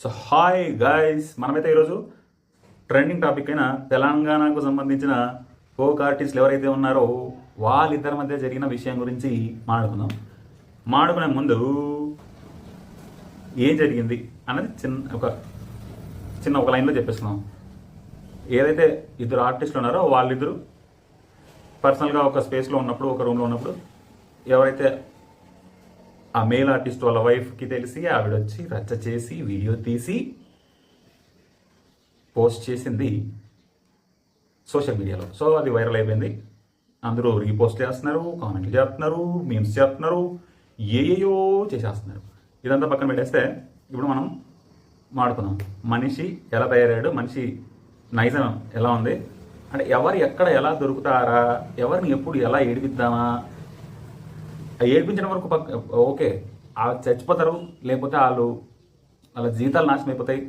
So hi guys, మనమైతే ఈరోజు trending topic అయిన తెలంగాణకు సంబంధించిన ఫోక్ ఆర్టిస్టులు ఎవరైతే ఉన్నారో వాళ్ళిద్దరి మధ్య జరిగిన విషయం గురించి మాట్లాడుకుందాం. మాట్లాడుకునే ముందు ఏం జరిగింది అన్నది చిన్న ఒక లైన్లో చెప్పేస్తున్నాం. ఏదైతే ఇద్దరు ఆర్టిస్టులు ఉన్నారో వాళ్ళిద్దరు పర్సనల్గా ఒక స్పేస్లో ఉన్నప్పుడు, ఒక రూమ్లో ఉన్నప్పుడు, ఎవరైతే ఆ మేల్ ఆర్టిస్ట్ వాళ్ళ వైఫ్కి తెలిసి ఆవిడ వచ్చి రచ్చ చేసి వీడియో తీసి పోస్ట్ చేసింది సోషల్ మీడియాలో. సో అది వైరల్ అయిపోయింది. అందరూ రీపోస్ట్ చేస్తున్నారు, కామెంట్లు చేస్తున్నారు, మీమ్స్ చేస్తున్నారు, ఏయో చేసేస్తున్నారు. ఇదంతా పక్కన పెట్టేస్తే ఇప్పుడు మనం మాడుకుందాం. మనిషి ఎలా తయారయ్యాడు, మనిషి నైజం ఎలా ఉంది, అంటే ఎవరు ఎక్కడ ఎలా దొరుకుతారా, ఎవరిని ఎప్పుడు ఎలా ఏడిపిద్దామా, ఏడిపించడం వరకు ఓకే, చచ్చిపోతారు, లేకపోతే వాళ్ళ జీవితాలు నాశనం అయిపోతాయి.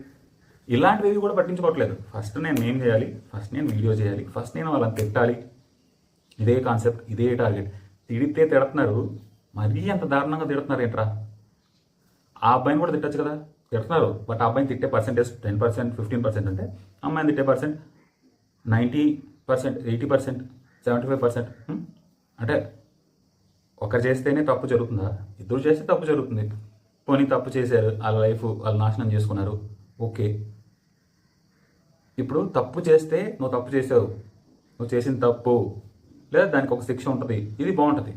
ఇలాంటివి కూడా పట్టించుకోవట్లేదు. ఫస్ట్ నేను ఏం చేయాలి, ఫస్ట్ నేను వీడియో చేయాలి, ఫస్ట్ నేను వాళ్ళని తిట్టాలి. ఇదే కాన్సెప్ట్, ఇదే టార్గెట్. తిడితే తిడుతున్నారు, మరీ అంత దారుణంగా తిడుతున్నారు ఏంట్రా. ఆ అబ్బాయిని కూడా తిట్టచ్చు కదా, తిడుతున్నారు. బట్ ఆ అబ్బాయిని తిట్టే పర్సెంటేజ్ 10%, 15% అంటే అమ్మాయిని తిట్టే పర్సెంట్ 90%, 80%, 75%. అంటే ఒకరు చేస్తేనే తప్పు జరుగుతుందా? ఇద్దరు చేస్తే తప్పు జరుగుతుంది. పోనీ తప్పు చేశారు, వాళ్ళ లైఫ్ వాళ్ళు నాశనం చేసుకున్నారు, ఓకే. ఇప్పుడు తప్పు చేస్తే నువ్వు తప్పు చేసావు, నువ్వు చేసిన తప్పు, లేదా దానికి ఒక శిక్ష ఉంటుంది, ఇది బాగుంటుంది.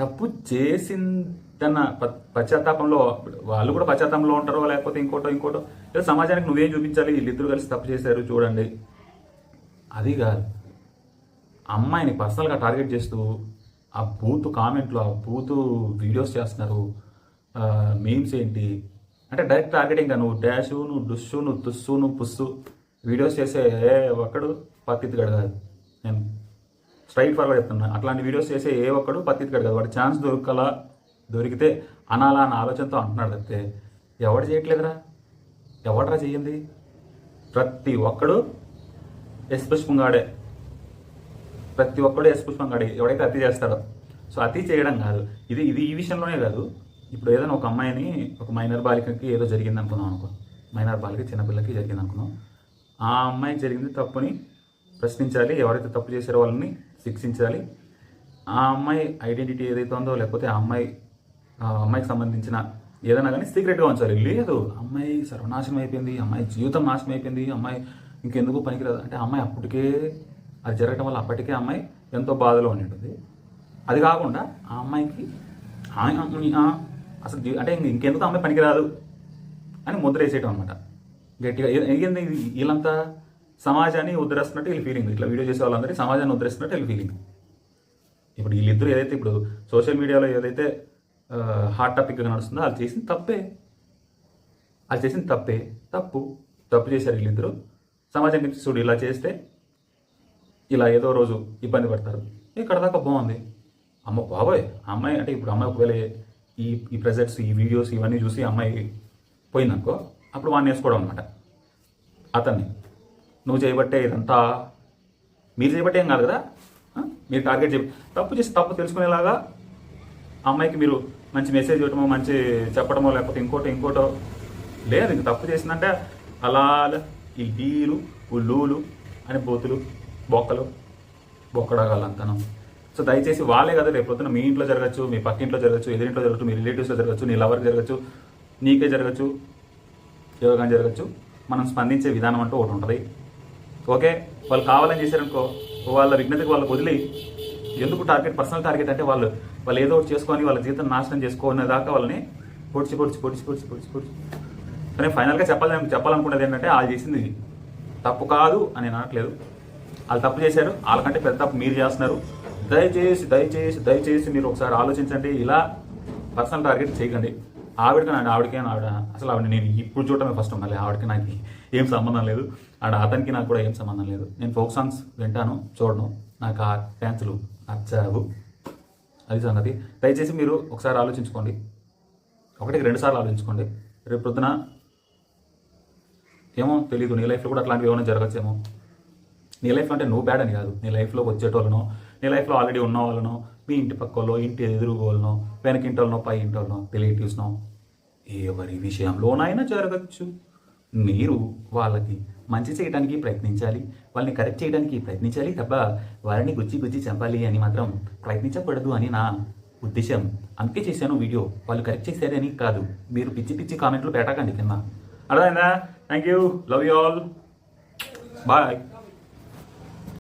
తప్పు చేసిందన్న పశ్చాత్తాపంలో వాళ్ళు కూడా పశ్చాత్తాపంలో ఉంటారో, లేకపోతే ఇంకోటో లేదా సమాజానికి నువ్వేం చూపించాలి, వీళ్ళిద్దరు కలిసి తప్పు చేశారు చూడండి, అది కాదు. అమ్మాయిని పర్సనల్గా టార్గెట్ చేస్తూ ఆ బూత్ కామెంట్లు, ఆ బూత్ వీడియోస్ చేస్తున్నారు. మీమ్స్ ఏంటి అంటే డైరెక్ట్ టార్గెటింగ్. నువ్వు డాషు, నువ్వు డుస్సు, నువ్వు తుస్సు, నువ్వు పుస్సు వీడియోస్ చేసే ఒక్కడు పత్తితిగడు కాదు. నేను స్ట్రైట్ ఫార్వర్డ్ చెప్తున్నా. అట్లాంటి వీడియోస్ చేసే ఏ ఒక్కడు పత్తితిగడు కాదు. వాడు ఛాన్స్ దొరికితే అనాలా అన్న ఆలోచనతో అంటున్నాడు తప్పితే ఎవడు చేయట్లేదురా. ఎవడరా చెయ్యింది? ప్రతి ఒక్కడు ఎస్ పుష్పంగాడే, ప్రతి ఒక్కడు ఎస్ పుష్పంగాడే ఎవడైతే అతి చేస్తాడో. సో అతి చేయడం కాదు, ఇది ఈ విషయంలోనే కాదు. ఇప్పుడు ఏదైనా ఒక అమ్మాయిని, ఒక మైనర్ బాలికకి ఏదో జరిగింది అనుకుందాం అనుకో, మైనర్ బాలిక చిన్నపిల్లకి జరిగింది అనుకుందాం. ఆ అమ్మాయికి జరిగింది తప్పుని ప్రశ్నించాలి, ఎవరైతే తప్పు చేశారో వాళ్ళని శిక్షించాలి. ఆ అమ్మాయి ఐడెంటిటీ ఏదైతే ఉందో, లేకపోతే ఆ అమ్మాయికి సంబంధించిన ఏదైనా కానీ సీక్రెట్గా ఉంచాలి. లేదు, అమ్మాయి సర్వనాశనం అయిపోయింది, అమ్మాయి జీవితం నాశనం అయిపోయింది, అమ్మాయి ఇంకెందుకు పనికిరాదు అంటే అమ్మాయి అప్పటికే అది జరగటం వల్ల అప్పటికే అమ్మాయి ఎంతో బాధలో ఉంటుంది. అది కాకుండా ఆ అమ్మాయికి అసలు అంటే ఇంకెందుకు అమ్మాయి పనికిరాదు అని ముద్ర వేసేయటం అనమాట గట్టిగా. ఏంది వీళ్ళంతా సమాజాన్ని ఉద్ధరిస్తున్నట్టు వీళ్ళ ఫీలింగ్. ఇట్లా వీడియో చేసే వాళ్ళందరికీ సమాజాన్ని ఉద్ధరిస్తున్నట్టు వీళ్ళ ఫీలింగ్. ఇప్పుడు వీళ్ళిద్దరు ఏదైతే ఇప్పుడు సోషల్ మీడియాలో ఏదైతే హాట్ టాపిక్గా నడుస్తుందో వాళ్ళు చేసిన తప్పే. తప్పు చేశారు వీళ్ళిద్దరు. సమాజం గురించి చూడు, ఇలా చేస్తే ఇలా ఏదో రోజు ఇబ్బంది పడతారు. ఇక్కడ దాకా బాగుంది. అమ్మ బాబోయ్, అమ్మాయి అంటే ఇప్పుడు అమ్మాయి ఒకవేళ ఈ ప్రెజెంట్స్, ఈ వీడియోస్ ఇవన్నీ చూసి అమ్మాయి పోయిందనుకో, అప్పుడు వాడిని వేసుకోవడం అనమాట. అతన్ని నువ్వు చేయబట్టే ఇదంతా, మీరు చేయబట్టే ఏం కాదు కదా, మీరు టార్గెట్ తప్పు చేసి తప్పు తెలుసుకునేలాగా అమ్మాయికి మీరు మంచి మెసేజ్ ఇవ్వటమో, మంచి చెప్పడమో, లేకపోతే ఇంకోటో లేదు. ఇంక తప్పు చేసిందంటే అలా ఈ డీలు ఉల్లూలు అని బోతులు బొక్కడగాలంతనం. సో దయచేసి వాళ్ళే కదా రేపు పొద్దున మీ ఇంట్లో జరగచ్చు, మీ పక్కింట్లో జరగచ్చు, ఎదురింట్లో జరగచ్చు, మీ రిలేటివ్స్లో జరగచ్చు, నీ లవర్కి జరగచ్చు, నీకే జరగచ్చు, ఎవరికైనా జరగచ్చు. మనం స్పందించే విధానం అంటూ ఒకటి ఉంటుంది. ఓకే, వాళ్ళు కావాలని చేశారనుకో, వాళ్ళ విజ్ఞతకి వాళ్ళకి వదిలి ఎందుకు పర్సనల్ టార్గెట్ అంటే వాళ్ళు ఏదో ఒకటి చేసుకొని వాళ్ళ జీవితం నాశనం చేసుకోనే దాకా వాళ్ళని పొడిచి. కానీ ఫైనల్గా చెప్పాలనుకునేది ఏంటంటే వాళ్ళు చేసింది తప్పు కాదు అని నేను అనట్లేదు. వాళ్ళు తప్పు చేశారు, వాళ్ళకంటే పెద్ద తప్పు మీరు చేస్తున్నారు. దయచేసి మీరు ఒకసారి ఆలోచించండి. ఇలా పర్సనల్ టార్గెట్ చేయకండి. ఆవిడ అసలు ఆవిడ నేను ఇప్పుడు చూడటమే ఫస్ట్. మళ్ళీ ఆవిడకి నాకు ఏం సంబంధం లేదు, అతనికి నాకు కూడా ఏం సంబంధం లేదు. నేను ఫోక్ సాంగ్స్ వింటాను, చూడను, నాకు ఆ డ్యాన్సులు నచ్చావు, అది సంగతి. దయచేసి మీరు ఒకసారి ఆలోచించుకోండి, 1-2 సార్లు ఆలోచించుకోండి. రేపు పొద్దున ఏమో తెలీదు, నీ లైఫ్లో కూడా అట్లాంటివి ఏమైనా జరగచ్చేమో. నీ లైఫ్లో అంటే నువ్వు బ్యాడ్ అని కాదు, నీ లైఫ్లో వచ్చేటోళ్ళనో, నీ లైఫ్లో ఆల్రెడీ ఉన్న వాళ్ళనో, మీ ఇంటి పక్క వాళ్ళనో, ఇంటి ఎదురు వాళ్ళనో, వెనకింటి వాళ్ళనో, పై ఇంటి వాళ్ళనో, రిలేటివ్స్నో ఎవరి విషయంలోనైనా జరగచ్చు. మీరు వాళ్ళకి మంచి చేయడానికి ప్రయత్నించాలి, వాళ్ళని కరెక్ట్ చేయడానికి ప్రయత్నించాలి తప్ప వారిని గుచ్చి గుచ్చి చంపాలి అని మాత్రం ప్రయత్నించకూడదు అని నా ఉద్దేశం. అందుకే చేశాను వీడియో. వాళ్ళు కరెక్ట్ చేశారని కాదు. మీరు పిచ్చి పిచ్చి కామెంట్లు పెట్టకండి కింద. అర్థమైందా? Thank you, love you all, bye.